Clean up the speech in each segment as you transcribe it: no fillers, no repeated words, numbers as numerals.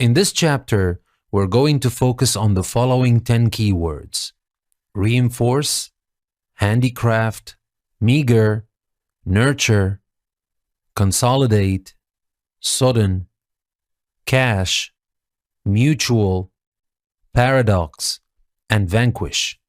In this chapter, we're going to focus on the following 10 keywords: reinforce, handicraft, meager, nurture, consolidate, sudden, cash, mutual, paradox, and vanquish.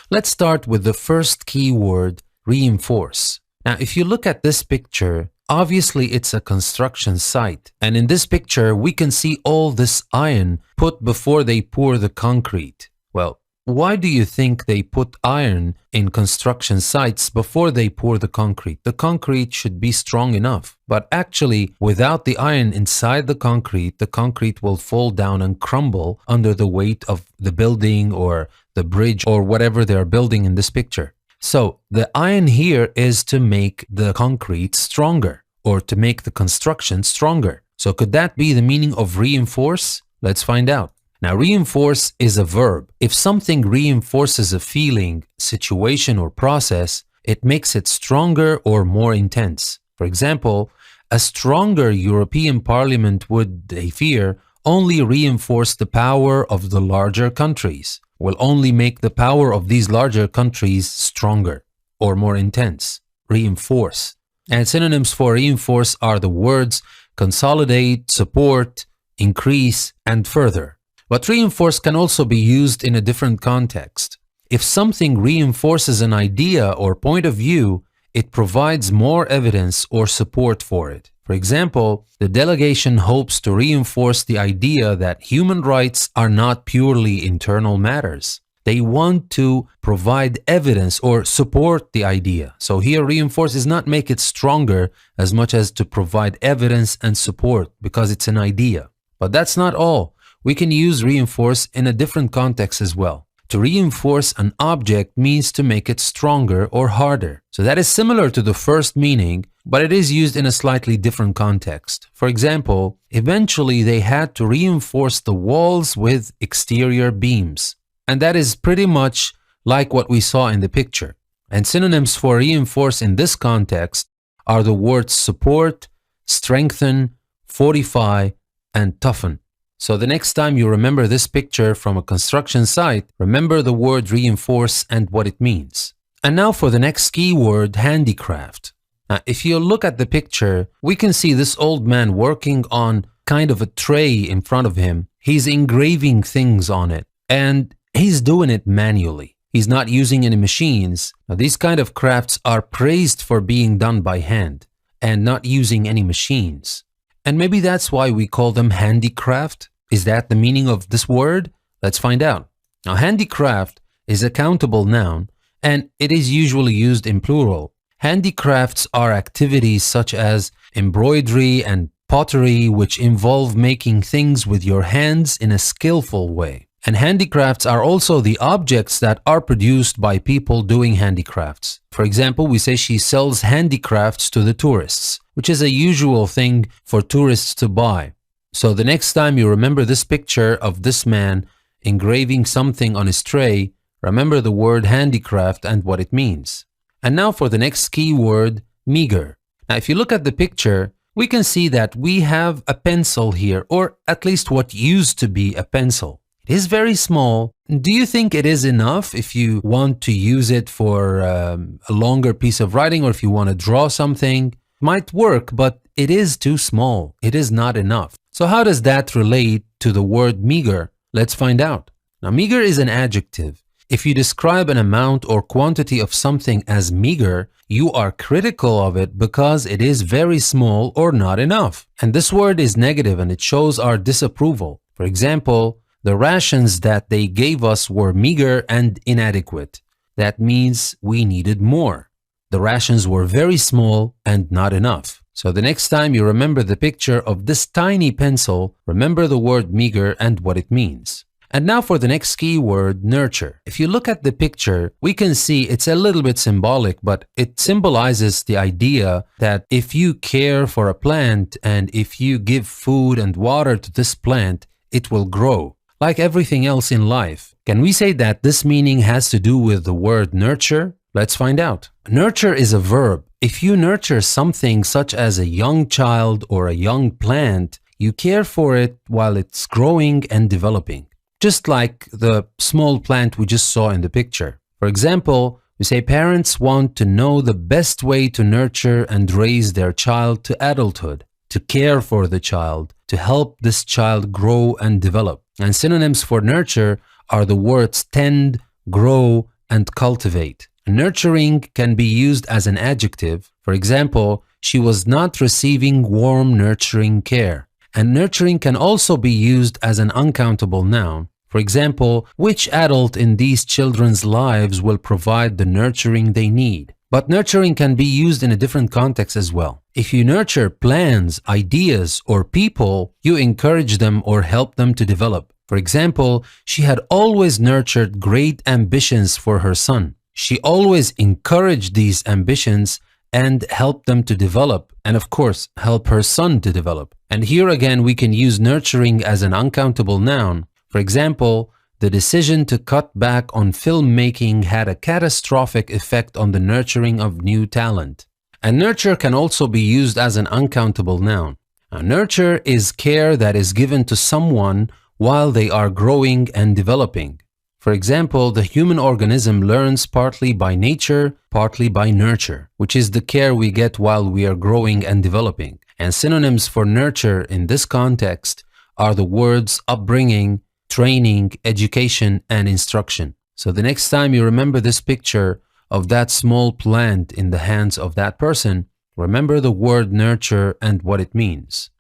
Let's start with the first keyword, reinforce. Now, if you look at this picture, obviously it's a construction site. And in this picture, we can see all this iron put before they pour the concrete. Well, why do you think they put iron in construction sites before they pour the concrete? The concrete should be strong enough. But actually, without the iron inside the concrete will fall down and crumble under the weight of the building or the bridge or whatever they're building in this picture. So the iron here is to make the concrete stronger or to make the construction stronger. So could that be the meaning of reinforce? Let's find out. Now, reinforce is a verb. If something reinforces a feeling, situation, or process, it makes it stronger or more intense. For example, a stronger European Parliament would, they fear, only reinforce the power of the larger countries, will only make the power of these larger countries stronger or more intense. Reinforce. And synonyms for reinforce are the words consolidate, support, increase, and further. But reinforce can also be used in a different context. If something reinforces an idea or point of view, it provides more evidence or support for it. For example, the delegation hopes to reinforce the idea that human rights are not purely internal matters. They want to provide evidence or support the idea. So here, reinforce is not make it stronger as much as to provide evidence and support because it's an idea. But that's not all. We can use reinforce in a different context as well. To reinforce an object means to make it stronger or harder. So that is similar to the first meaning, but it is used in a slightly different context. For example, eventually they had to reinforce the walls with exterior beams. And that is pretty much like what we saw in the picture. And synonyms for reinforce in this context are the words support, strengthen, fortify, and toughen. So the next time you remember this picture from a construction site, remember the word reinforce and what it means. And now for the next keyword, handicraft. Now, if you look at the picture, we can see this old man working on kind of a tray in front of him. He's engraving things on it and he's doing it manually. He's not using any machines. Now, these kind of crafts are praised for being done by hand and not using any machines. And maybe that's why we call them handicraft. Is that the meaning of this word? Let's find out. Now, handicraft is a countable noun, and it is usually used in plural. Handicrafts are activities such as embroidery and pottery, which involve making things with your hands in a skillful way. And handicrafts are also the objects that are produced by people doing handicrafts. For example, we say she sells handicrafts to the tourists, which is a usual thing for tourists to buy. So the next time you remember this picture of this man engraving something on his tray, remember the word handicraft and what it means. And now for the next keyword, meager. Now, if you look at the picture, we can see that we have a pencil here, or at least what used to be a pencil. It is very small. Do you think it is enough if you want to use it for a longer piece of writing, or if you want to draw something? Might work, but it is too small. It is not enough. So how does that relate to the word meager? Let's find out. Now, meager is an adjective. If you describe an amount or quantity of something as meager, you are critical of it because it is very small or not enough. And this word is negative and it shows our disapproval. For example, the rations that they gave us were meager and inadequate. That means we needed more. The rations were very small and not enough. So the next time you remember the picture of this tiny pencil, remember the word meager and what it means. And now for the next keyword, nurture. If you look at the picture, we can see it's a little bit symbolic, but it symbolizes the idea that if you care for a plant and if you give food and water to this plant, it will grow. Like everything else in life. Can we say that this meaning has to do with the word nurture? Let's find out. Nurture is a verb. If you nurture something such as a young child or a young plant, you care for it while it's growing and developing. Just like the small plant we just saw in the picture. For example, we say parents want to know the best way to nurture and raise their child to adulthood, to care for the child, to help this child grow and develop. And synonyms for nurture are the words tend, grow, and cultivate. Nurturing can be used as an adjective. For example, she was not receiving warm, nurturing care. And nurturing can also be used as an uncountable noun. For example, which adult in these children's lives will provide the nurturing they need? But nurturing can be used in a different context as well. If you nurture plans, ideas, or people, you encourage them or help them to develop. For example, she had always nurtured great ambitions for her son. She always encouraged these ambitions and helped them to develop, and of course, help her son to develop. And here again, we can use nurturing as an uncountable noun. For example, the decision to cut back on filmmaking had a catastrophic effect on the nurturing of new talent. And nurture can also be used as an uncountable noun. Now, nurture is care that is given to someone while they are growing and developing. For example, the human organism learns partly by nature, partly by nurture, which is the care we get while we are growing and developing. And synonyms for nurture in this context are the words upbringing, training, education, and instruction. So the next time you remember this picture of that small plant in the hands of that person, remember the word nurture and what it means.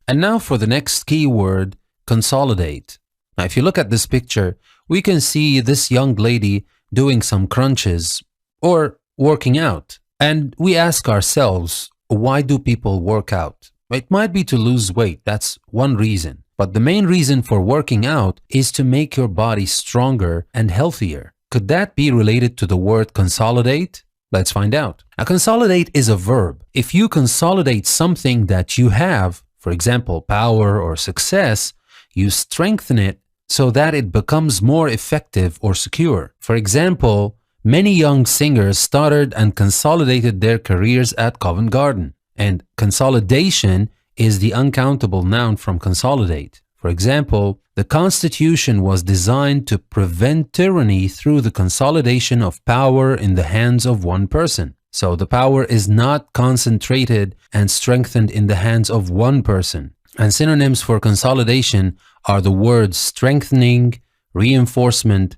And now for the next key word, consolidate. Now, if you look at this picture, we can see this young lady doing some crunches or working out. And we ask ourselves, why do people work out? It might be to lose weight. That's one reason. But the main reason for working out is to make your body stronger and healthier. Could that be related to the word consolidate? Let's find out. Now, consolidate is a verb. If you consolidate something that you have, for example, power or success, you strengthen it so that it becomes more effective or secure. For example, many young singers started and consolidated their careers at Covent Garden. And consolidation is the uncountable noun from consolidate. For example, the Constitution was designed to prevent tyranny through the consolidation of power in the hands of one person. So the power is not concentrated and strengthened in the hands of one person. And synonyms for consolidation are the words strengthening, reinforcement,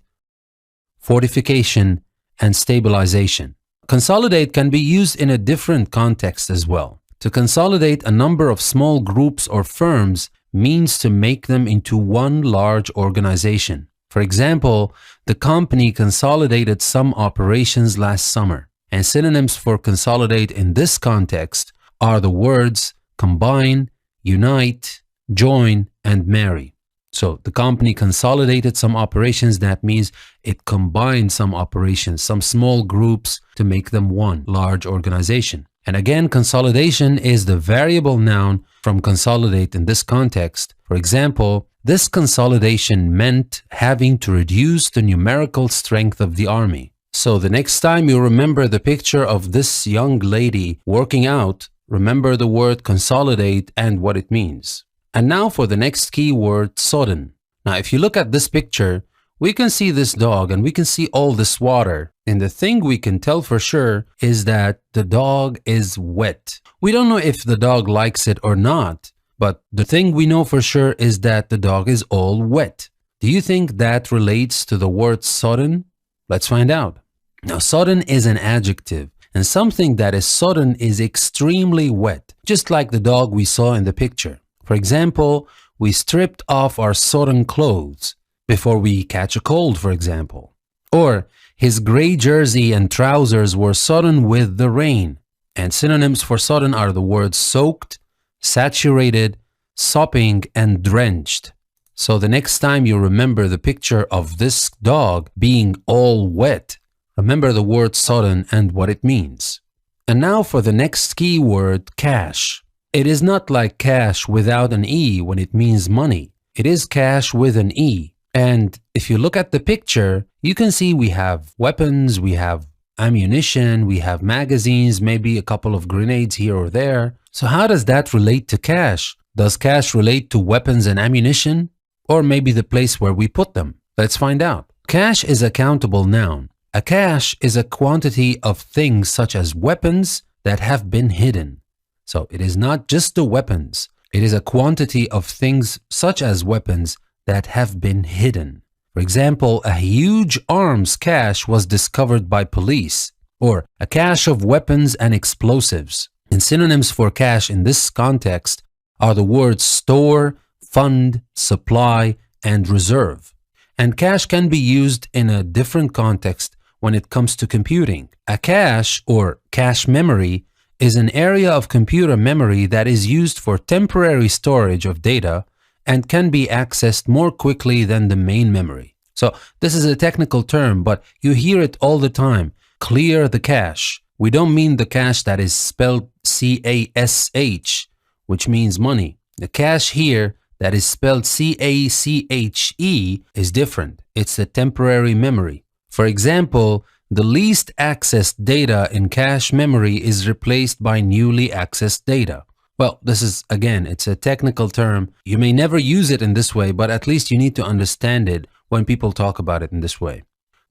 fortification, and stabilization. Consolidate can be used in a different context as well. To consolidate a number of small groups or firms means to make them into one large organization. For example, the company consolidated some operations last summer. And synonyms for consolidate in this context are the words combine, unite, join, and marry. So the company consolidated some operations. That means it combined some operations, some small groups to make them one large organization. And again, consolidation is the variable noun from consolidate in this context. For example, this consolidation meant having to reduce the numerical strength of the army. So the next time you remember the picture of this young lady working out, remember the word consolidate and what it means. And now for the next key word, sodden. Now, if you look at this picture, we can see this dog and we can see all this water. And the thing we can tell for sure is that the dog is wet. We don't know if the dog likes it or not, but the thing we know for sure is that the dog is all wet. Do you think that relates to the word sodden? Let's find out. Now, sodden is an adjective, and something that is sodden is extremely wet, just like the dog we saw in the picture. For example, we stripped off our sodden clothes before we catch a cold, for example. Or his gray jersey and trousers were sodden with the rain. And synonyms for sodden are the words soaked, saturated, sopping, and drenched. So the next time you remember the picture of this dog being all wet, remember the word sodden and what it means. And now for the next key word, cash. It is not like cash without an E when it means money. It is cash with an E. And if you look at the picture, you can see we have weapons, we have ammunition, we have magazines, maybe a couple of grenades here or there. So how does that relate to cash? Does cash relate to weapons and ammunition? Or maybe the place where we put them? Let's find out. Cash is a countable noun. A cache is a quantity of things such as weapons that have been hidden. So it is not just the weapons. It is a quantity of things such as weapons that have been hidden. For example, a huge arms cache was discovered by police, or a cache of weapons and explosives. And synonyms for cache in this context are the words store, fund, supply, and reserve. And cache can be used in a different context when it comes to computing. A cache or cache memory is an area of computer memory that is used for temporary storage of data and can be accessed more quickly than the main memory. So this is a technical term, but you hear it all the time. Clear the cache. We don't mean the cache that is spelled C-A-S-H, which means money. The cache here that is spelled C-A-C-H-E is different. It's a temporary memory. For example, the least accessed data in cache memory is replaced by newly accessed data. Well, this is, again, it's a technical term. You may never use it in this way, but at least you need to understand it when people talk about it in this way.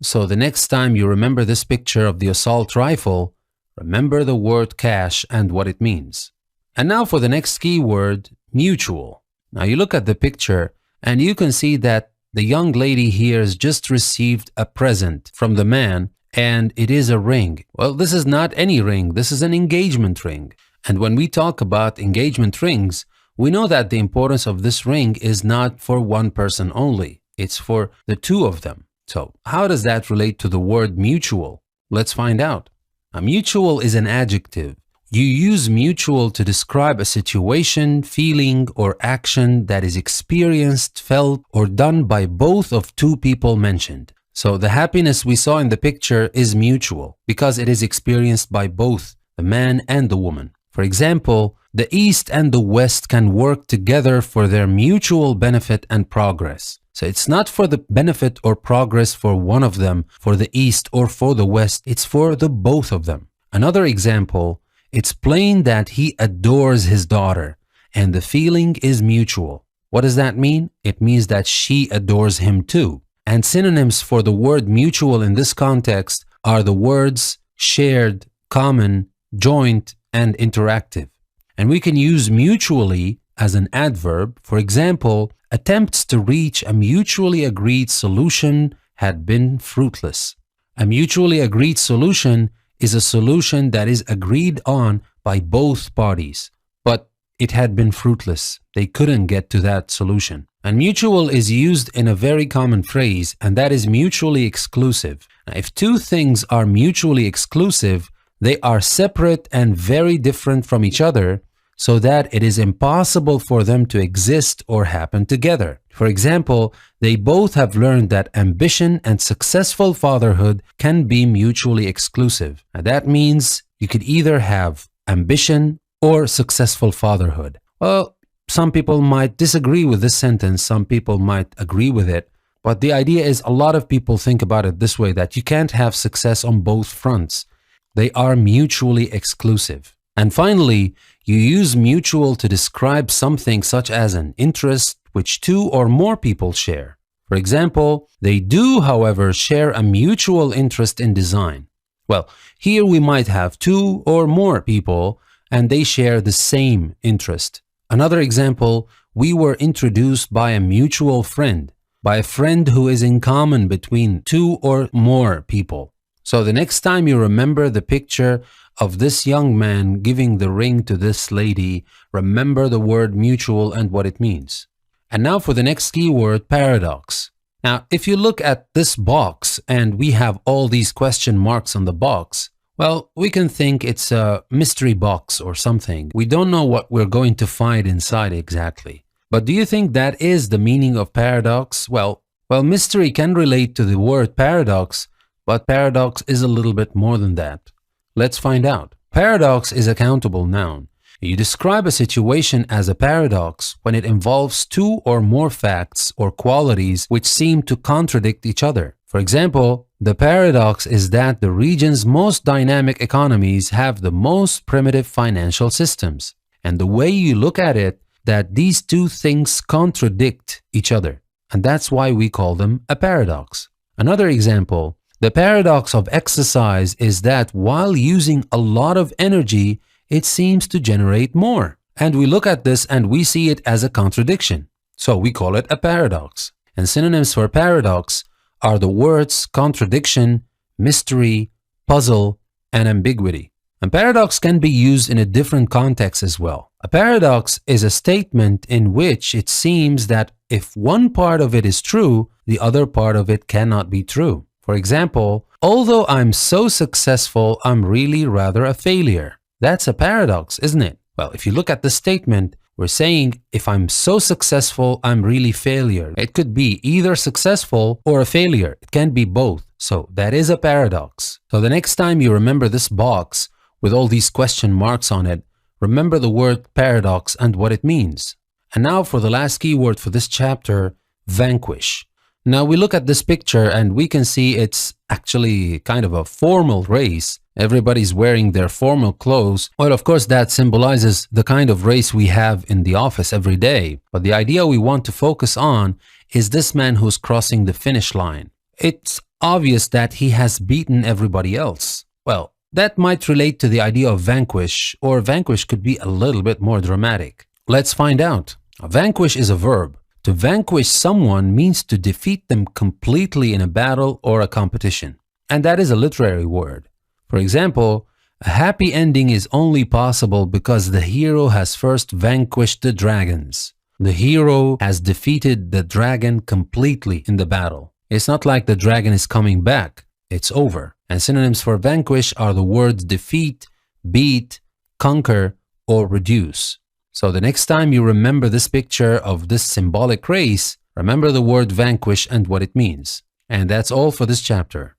So the next time you remember this picture of the assault rifle, remember the word cache and what it means. And now for the next keyword, mutual. Now you look at the picture and you can see that the young lady here has just received a present from the man, and it is a ring. Well, this is not any ring. This is an engagement ring. And when we talk about engagement rings, we know that the importance of this ring is not for one person only. It's for the two of them. So how does that relate to the word mutual? Let's find out. A mutual is an adjective. You use mutual to describe a situation, feeling, or action that is experienced, felt, or done by both of two people mentioned. So the happiness we saw in the picture is mutual because it is experienced by both the man and the woman. For example, the East and the West can work together for their mutual benefit and progress. So it's not for the benefit or progress for one of them, for the East or for the West, it's for the both of them. Another example, it's plain that he adores his daughter and the feeling is mutual. What does that mean? It means that she adores him too. And synonyms for the word mutual in this context are the words shared, common, joint, and interactive. And we can use mutually as an adverb. For example, attempts to reach a mutually agreed solution had been fruitless. A mutually agreed solution is a solution that is agreed on by both parties, but it had been fruitless. They couldn't get to that solution. And mutual is used in a very common phrase, and that is mutually exclusive. Now, if two things are mutually exclusive, they are separate and very different from each other, so that it is impossible for them to exist or happen together. For example, they both have learned that ambition and successful fatherhood can be mutually exclusive. Now, that means you could either have ambition or successful fatherhood. Well, some people might disagree with this sentence, some people might agree with it, but the idea is a lot of people think about it this way, that you can't have success on both fronts. They are mutually exclusive. And finally, you use mutual to describe something such as an interest which two or more people share. For example, they do, however, share a mutual interest in design. Well, here we might have two or more people and they share the same interest. Another example, we were introduced by a mutual friend, by a friend who is in common between two or more people. So the next time you remember the picture of this young man giving the ring to this lady, remember the word mutual and what it means. And now for the next keyword, paradox. Now, if you look at this box and we have all these question marks on the box, well, we can think it's a mystery box or something. We don't know what we're going to find inside exactly. But do you think that is the meaning of paradox? Well, mystery can relate to the word paradox, but paradox is a little bit more than that. Let's find out. Paradox is a countable noun. You describe a situation as a paradox when it involves two or more facts or qualities which seem to contradict each other. For example, the paradox is that the region's most dynamic economies have the most primitive financial systems. And the way you look at it that these two things contradict each other, and that's why we call them a paradox. Another example, the paradox of exercise is that while using a lot of energy, it seems to generate more. And we look at this and we see it as a contradiction. So we call it a paradox. And synonyms for paradox are the words contradiction, mystery, puzzle, and ambiguity. And paradox can be used in a different context as well. A paradox is a statement in which it seems that if one part of it is true, the other part of it cannot be true. For example, although I'm so successful, I'm really rather a failure. That's a paradox, isn't it? Well, if you look at the statement, we're saying if I'm so successful, I'm really failure. It could be either successful or a failure. It can be both. So that is a paradox. So the next time you remember this box with all these question marks on it, remember the word paradox and what it means. And now for the last keyword for this chapter, vanquish. Now we look at this picture and we can see it's actually kind of a formal race. Everybody's wearing their formal clothes. Well, of course, that symbolizes the kind of race we have in the office every day. But the idea we want to focus on is this man who's crossing the finish line. It's obvious that he has beaten everybody else. Well, that might relate to the idea of vanquish, or vanquish could be a little bit more dramatic. Let's find out. Vanquish is a verb. To vanquish someone means to defeat them completely in a battle or a competition. And that is a literary word. For example, a happy ending is only possible because the hero has first vanquished the dragons. The hero has defeated the dragon completely in the battle. It's not like the dragon is coming back. It's over. And synonyms for vanquish are the words defeat, beat, conquer, or reduce. So the next time you remember this picture of this symbolic race, remember the word vanquish and what it means. And that's all for this chapter.